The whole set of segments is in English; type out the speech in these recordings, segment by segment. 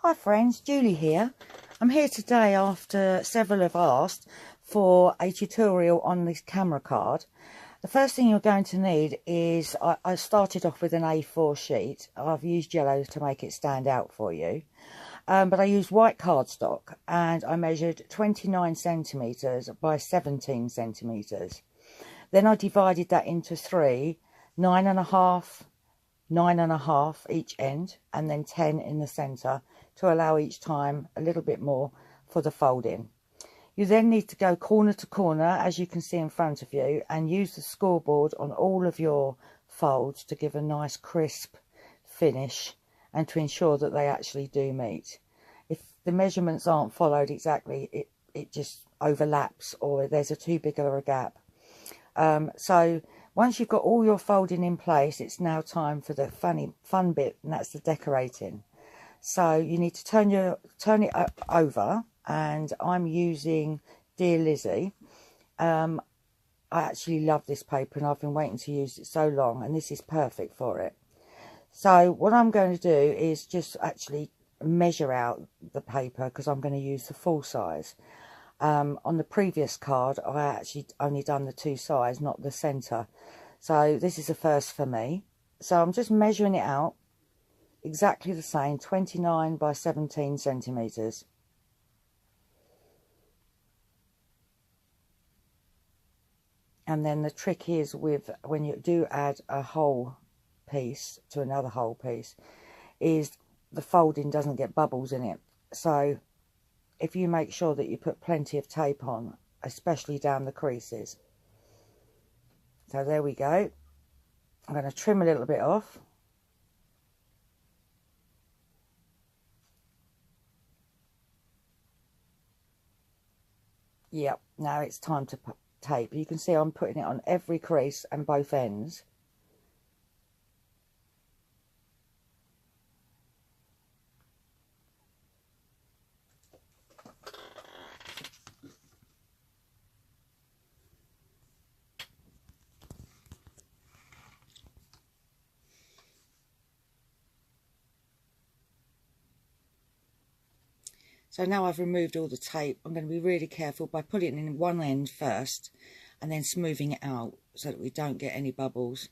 Hi friends, Julie here. I'm here today after several have asked for a tutorial on this camera card. The first thing you're going to need is, I started off with an A4 sheet. I've used yellow to make it stand out for you. But I used white cardstock and I measured 29 centimetres by 17 centimetres. Then I divided that into three, 9.5, 9.5 each end, and then 10 in the centre to allow each time a little bit more for the folding. You then need to go corner to corner, as you can see in front of you, and use the scoreboard on all of your folds to give a nice crisp finish and to ensure that they actually do meet. If the measurements aren't followed exactly, it just overlaps or there's too big of a gap. So once you've got all your folding in place, it's now time for the fun bit, and that's the decorating. So you need to turn it over, and I'm using Dear Lizzie. I actually love this paper and I've been waiting to use it so long, and this is perfect for it. So what I'm going to do is just actually measure out the paper because I'm going to use the full size. On the previous card I actually only done the two sides, not the centre, so this is a first for me. So I'm just measuring it out exactly the same, 29 by 17 centimetres. And then the trick is, with when you do add a whole piece to another whole piece, is the folding doesn't get bubbles in it. So if you make sure that you put plenty of tape on, especially down the creases. So there we go. I'm going to trim a little bit off. Yep, now it's time to put tape. You can see I'm putting it on every crease and both ends. So now I've removed all the tape, I'm going to be really careful by putting it in one end first and then smoothing it out so that we don't get any bubbles,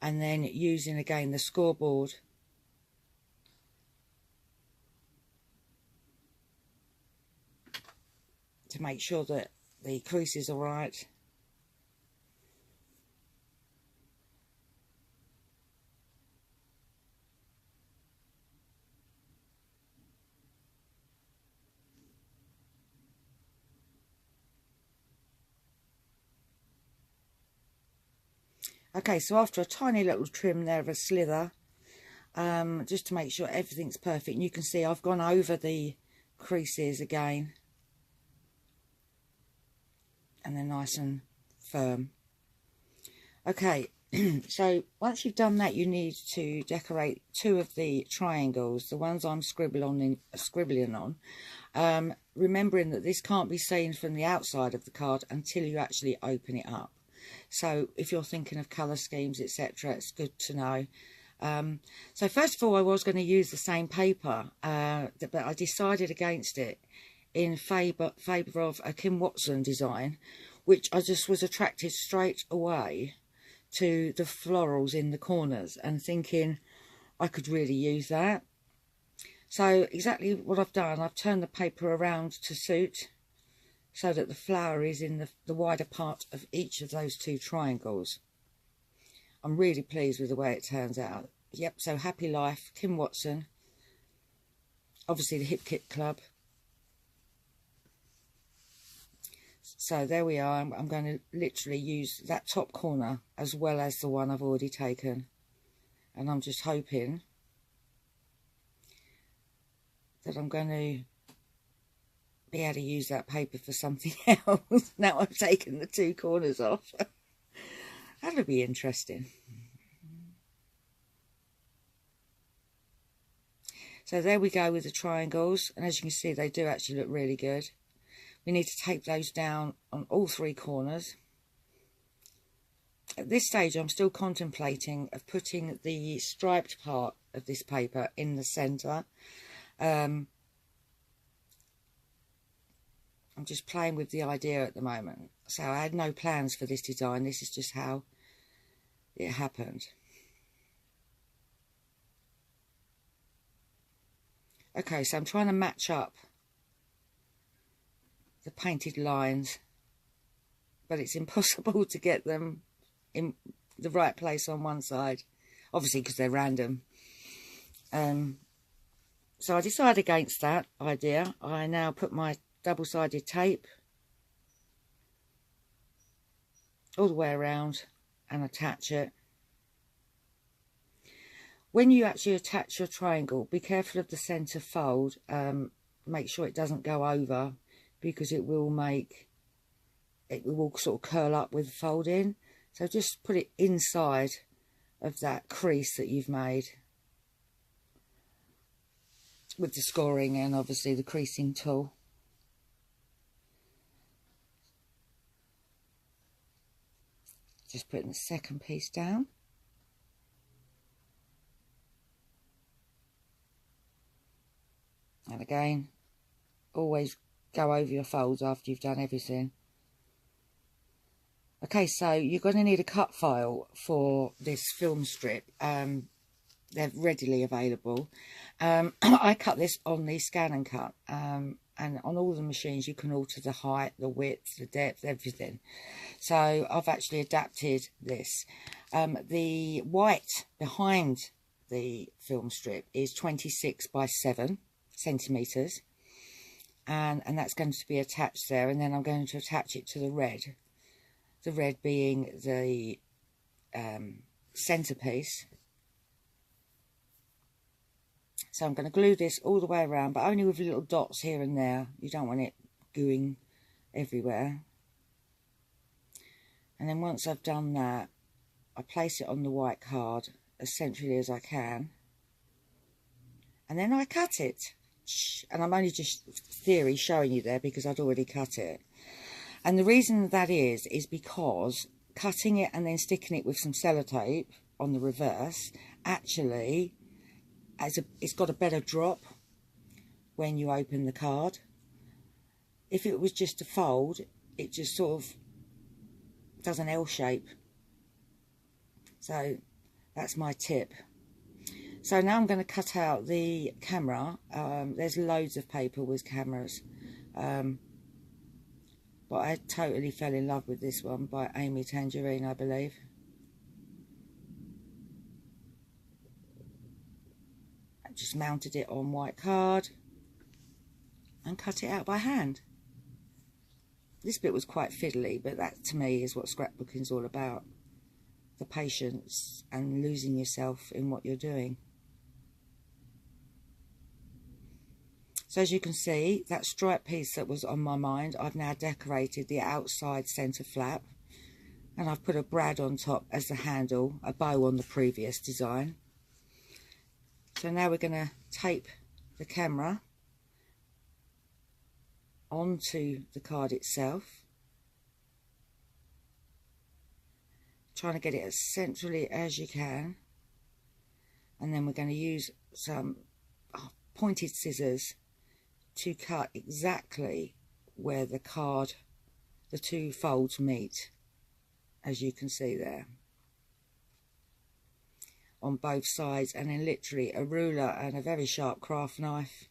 and then using again the scoreboard to make sure that the creases are right. Okay, so after a tiny little trim there of a slither, just to make sure everything's perfect, and you can see I've gone over the creases again, and they're nice and firm. Okay, so once you've done that, you need to decorate two of the triangles, the ones I'm scribbling on, remembering that this can't be seen from the outside of the card until you actually open it up. So if you're thinking of colour schemes, etc., it's good to know. So first of all, I was going to use the same paper, but I decided against it in favour of a Kim Watson design, which I just was attracted straight away to the florals in the corners and thinking I could really use that. So exactly what I've done, I've turned the paper around to suit, so that the flower is in the wider part of each of those two triangles. I'm really pleased with the way it turns out. Yep, so Happy Life, Kim Watson, obviously the Hip Kit Club. So there we are. I'm going to literally use that top corner as well as the one I've already taken. And I'm just hoping that I'm going to be able to use that paper for something else. Now I've taken the two corners off. That'll be interesting. So there we go with the triangles, and as you can see, they do actually look really good. We need to tape those down on all three corners. At this stage, I'm still contemplating of putting the striped part of this paper in the centre. I'm just playing with the idea at the moment. So I had no plans for this design. This is just how it happened. Okay, so I'm trying to match up the painted lines, but it's impossible to get them in the right place on one side, obviously because they're random. So I decided against that idea. I now put my double-sided tape all the way around and attach it. When you actually attach your triangle, be careful of the centre fold. Make sure it doesn't go over, because it will sort of curl up with the folding. So just put it inside of that crease that you've made with the scoring and obviously the creasing tool. Just putting the second piece down. And again, always go over your folds after you've done everything. Okay, so you're going to need a cut file for this film strip. They're readily available. I cut this on the Scan and Cut, and on all the machines you can alter the height, the width, the depth, everything. So I've actually adapted this. The white behind the film strip is 26 by 7 centimetres, and that's going to be attached there, and then I'm going to attach it to the red being the centerpiece. So I'm going to glue this all the way around, but only with little dots here and there. You don't want it gooing everywhere. And then once I've done that, I place it on the white card as centrally as I can, and then I cut it. And I'm only just theory showing you there because I'd already cut it. And the reason that is because cutting it and then sticking it with some sellotape on the reverse actually it's got a better drop when you open the card. If it was just a fold, it just sort of does an L shape. So that's my tip. So now I'm going to cut out the camera. There's loads of paper with cameras, but I totally fell in love with this one by Amy Tangerine, I believe. I just mounted it on white card and cut it out by hand. This bit was quite fiddly, but that to me is what scrapbooking is all about. The patience and losing yourself in what you're doing. So as you can see, that stripe piece that was on my mind, I've now decorated the outside centre flap, and I've put a brad on top as the handle, a bow on the previous design. So now we're going to tape the camera onto the card itself, trying to get it as centrally as you can, and then we're going to use some pointed scissors to cut exactly where the card, the two folds meet, as you can see there, on both sides, and then literally a ruler and a very sharp craft knife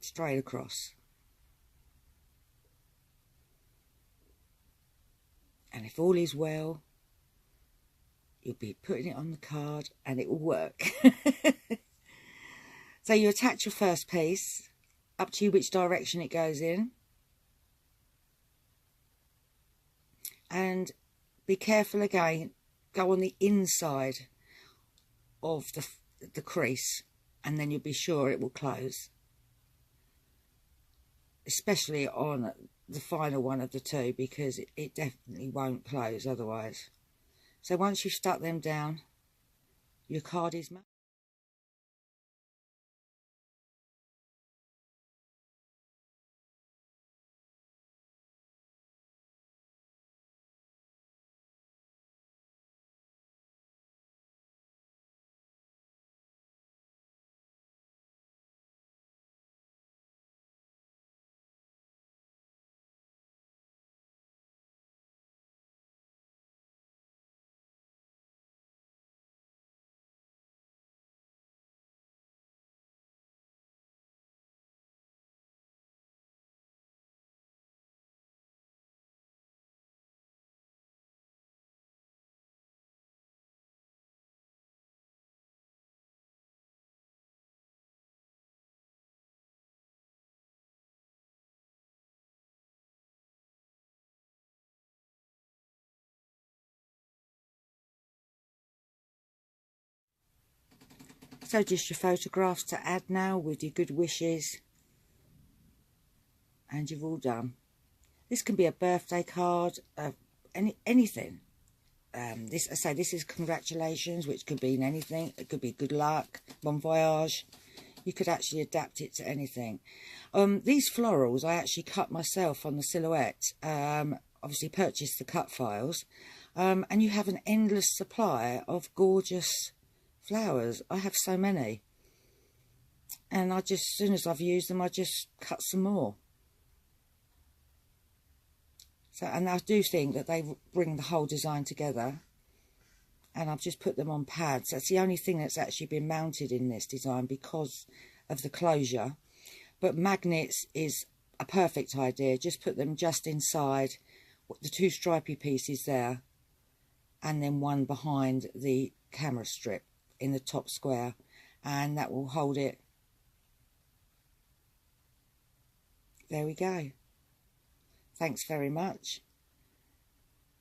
straight across. And if all is well, you'll be putting it on the card and it will work. So you attach your first piece, up to you which direction it goes in. And be careful again, go on the inside of the crease, and then you'll be sure it will close. Especially on the final one of the two, because it definitely won't close otherwise. So once you've stuck them down, your card is made. So just your photographs to add now with your good wishes, and you've all done. This can be a birthday card, anything. This is congratulations, which could mean anything. It could be good luck, bon voyage. You could actually adapt it to anything. These florals I actually cut myself on the silhouette. Obviously purchased the cut files. And you have an endless supply of gorgeous flowers. I have so many. And as soon as I've used them, I just cut some more. So, and I do think that they bring the whole design together. And I've just put them on pads. That's the only thing that's actually been mounted in this design because of the closure. But magnets is a perfect idea. Just put them just inside the two stripy pieces there, and then one behind the camera strip in the top square, and that will hold it. There we go. Thanks very much,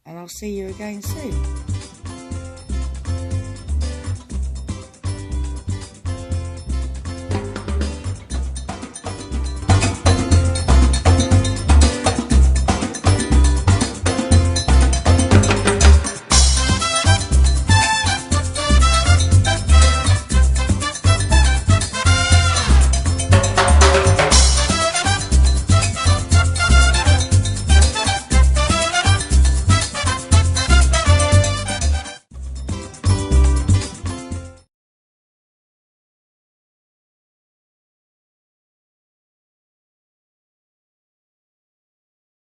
and I'll see you again soon.